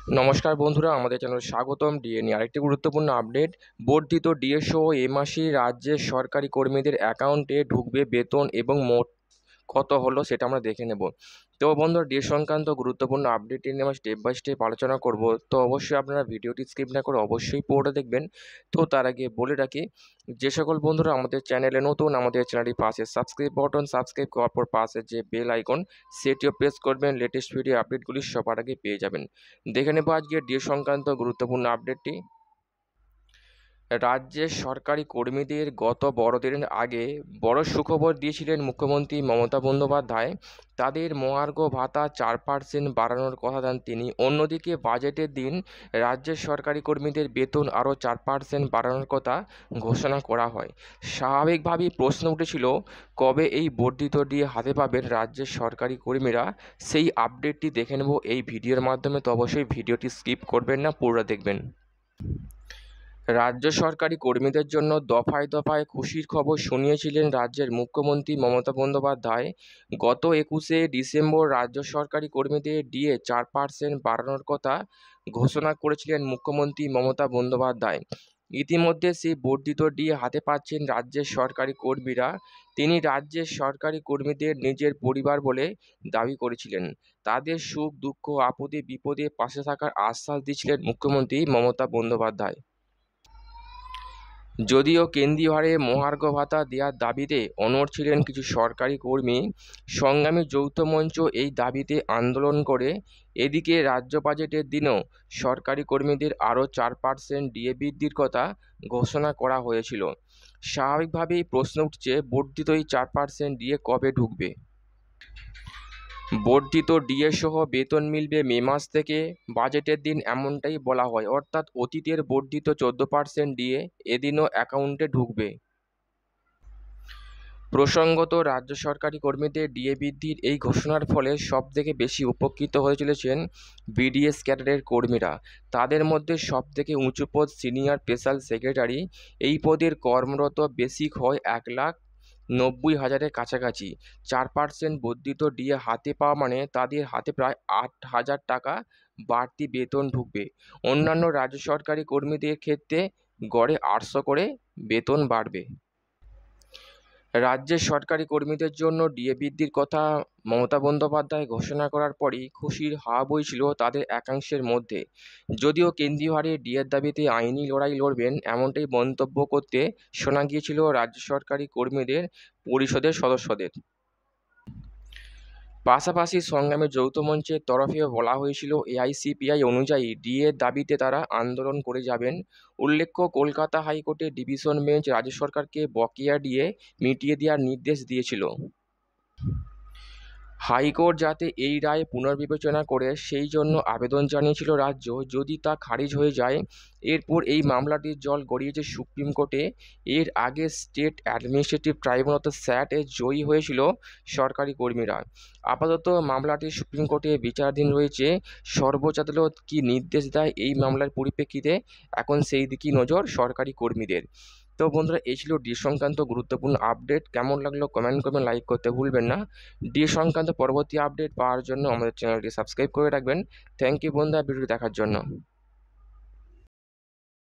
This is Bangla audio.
নমস্কার বন্ধুরা, আমাদের চ্যানেল স্বাগতম। ডিএ নিয়ে আরেকটি গুরুত্বপূর্ণ আপডেট। বর্ধিত ডিএ সহ এ মাসে রাজ্যের সরকারি কর্মীদের অ্যাকাউন্টে ঢুকবে বেতন এবং মোট কত হলো সেটা আমরা দেখে নেব। তো বন্ধুরা, ডিএ সংক্রান্ত গুরুত্বপূর্ণ আপডেটটি নিয়ে আমরা স্টেপ বাই স্টেপ আলোচনা করব। তো অবশ্যই আপনারা ভিডিওটি স্কিপ না করে অবশ্যই পুরোটা দেখবেন। তো তার আগে বলে রাখি, যে সকল বন্ধুরা আমাদের চ্যানেলে নতুন, আমাদের চ্যানেলটির পাশে সাবস্ক্রাইব বাটন, সাবস্ক্রাইব করার পর পাশে যে বেল আইকন সেটিও প্রেস করবেন। লেটেস্ট ভিডিও আপডেটগুলি সবার আগে পেয়ে যাবেন। দেখে নেব আজকে ডিএ সংক্রান্ত গুরুত্বপূর্ণ আপডেটটি। রাজ্যের সরকারি কর্মীদের গত বড়দিনের আগে বড় সুখবর দিয়েছিলেন মুখ্যমন্ত্রী মমতা বন্দ্যোপাধ্যায়। তাদের মহার্ঘ ভাতা 4% বাড়ানোর কথা দেন তিনি। অন্যদিকে বাজেটের দিন রাজ্যের সরকারি কর্মীদের বেতন আরও 4% বাড়ানোর কথা ঘোষণা করা হয়। স্বাভাবিকভাবেই প্রশ্ন উঠেছিল, কবে এই বর্ধিত ডিএ হাতে পাবেন রাজ্যের সরকারি কর্মীরা? সেই আপডেটটি দেখে নেব এই ভিডিওর মাধ্যমে। তো অবশ্যই ভিডিওটি স্কিপ করবেন না, পুরোটা দেখবেন। রাজ্য সরকারি কর্মীদের জন্য দফায় দফায় খুশির খবর শুনিয়েছিলেন রাজ্যের মুখ্যমন্ত্রী মমতা বন্দ্যোপাধ্যায়। গত 21শে ডিসেম্বর রাজ্য সরকারি কর্মীদের ডিএ 4% বাড়ানোর কথা ঘোষণা করেছিলেন মুখ্যমন্ত্রী মমতা বন্দ্যোপাধ্যায়। ইতিমধ্যে সেই বর্ধিত ডিএ হাতে পাচ্ছেন রাজ্যের সরকারি কর্মীরা। তিনি রাজ্যের সরকারি কর্মীদের নিজের পরিবার বলে দাবি করেছিলেন। তাদের সুখ দুঃখ আপদে বিপদে পাশে থাকার আশ্বাস দিয়েছিলেন মুখ্যমন্ত্রী মমতা বন্দ্যোপাধ্যায়। যদিও কেন্দ্রীয় হারে মহার্ঘ ভাতা দেওয়ার দাবিতে অনড় ছিলেন কিছু সরকারি কর্মী, সংগ্রামী যৌথ মঞ্চ এই দাবিতে আন্দোলন করে। এদিকে রাজ্য বাজেটের দিনেও সরকারি কর্মীদের আরও 4% ডিএ বৃদ্ধির কথা ঘোষণা করা হয়েছিল। স্বাভাবিকভাবেই প্রশ্ন উঠছে, বর্ধিত এই 4% ডিএ কবে ঢুকবে? বর্ধিত ডিএ সহ বেতন মিলবে মে মাস থেকে। বাজেটের দিন এমনটাই বলা হয়, অর্থাৎ অতীতের বর্ধিত 14% ডিএ এদিনও অ্যাকাউন্টে ঢুকবে। প্রসঙ্গত, রাজ্য সরকারি কর্মীদের ডিএ বৃদ্ধির এই ঘোষণার ফলে সবথেকে বেশি উপকৃত হয়ে চলেছেন বিডিএস ক্যাডারের কর্মীরা। তাদের মধ্যে সবথেকে উঁচু পদ সিনিয়র স্পেশাল সেক্রেটারি। এই পদের কর্মরত বেসিক হয় 1,90,000-এর কাছাকাছি। 4% বর্ধিত ডিএ হাতে পাওয়া মানে তাদের হাতে প্রায় 8,000 টাকা বাড়তি বেতন ঢুকবে। অন্যান্য রাজ্য সরকারি কর্মীদের ক্ষেত্রে গড়ে 800 করে বেতন বাড়বে। রাজ্যের সরকারি কর্মীদের জন্য ডিএ বৃদ্ধির কথা মমতা বন্দ্যোপাধ্যায় ঘোষণা করার পরই খুশির হাওয়া বইছিল তাদের একাংশের মধ্যে। যদিও কেন্দ্রীয় হারে ডিএর দাবিতে আইনি লড়াই লড়বেন, এমনটাই মন্তব্য করতে শোনা গিয়েছিল রাজ্য সরকারি কর্মীদের পরিষদের সদস্যদের। পাশাপাশি সংগ্রামী যৌথ মঞ্চের তরফেও বলা হয়েছিল, এআইসিপিআই অনুযায়ী ডিএর দাবিতে তারা আন্দোলন করে যাবেন। উল্লেখ্য, কলকাতা হাইকোর্টের ডিভিশন বেঞ্চ রাজ্য সরকারকে বকেয়া ডিএ মিটিয়ে দেওয়ার নির্দেশ দিয়েছিল। হাইকোর্ট যাতে এই রায় পুনর্বিবেচনা করে সেই জন্য আবেদন জানিয়েছিল রাজ্য। যদি তা খারিজ হয়ে যায়, এরপর এই মামলাটির জল গড়িয়েছে সুপ্রিম কোর্টে। এর আগে স্টেট অ্যাডমিনিস্ট্রেটিভ ট্রাইব্যুনাল অর্থাৎ স্যাটে জয়ী হয়েছিল সরকারি কর্মীরা। আপাতত মামলাটি সুপ্রিম কোর্টে বিচারাধীন রয়েছে। সর্বোচ্চ আদালত কী নির্দেশ দেয় এই মামলার পরিপ্রেক্ষিতে, এখন সেই দিকেই নজর সরকারি কর্মীদের। তো বন্ধুরা, এই ছিল ডি সংক্রান্ত গুরুত্বপূর্ণ আপডেট। কেমন লাগলো কমেন্ট করবেন, লাইক করতে ভুলবেন না। ডি সংক্রান্ত পরবর্তী আপডেট পাওয়ার জন্য আমাদের চ্যানেলটি সাবস্ক্রাইব করে রাখবেন। থ্যাংক ইউ বন্ধুরা ভিডিওটি দেখার জন্য।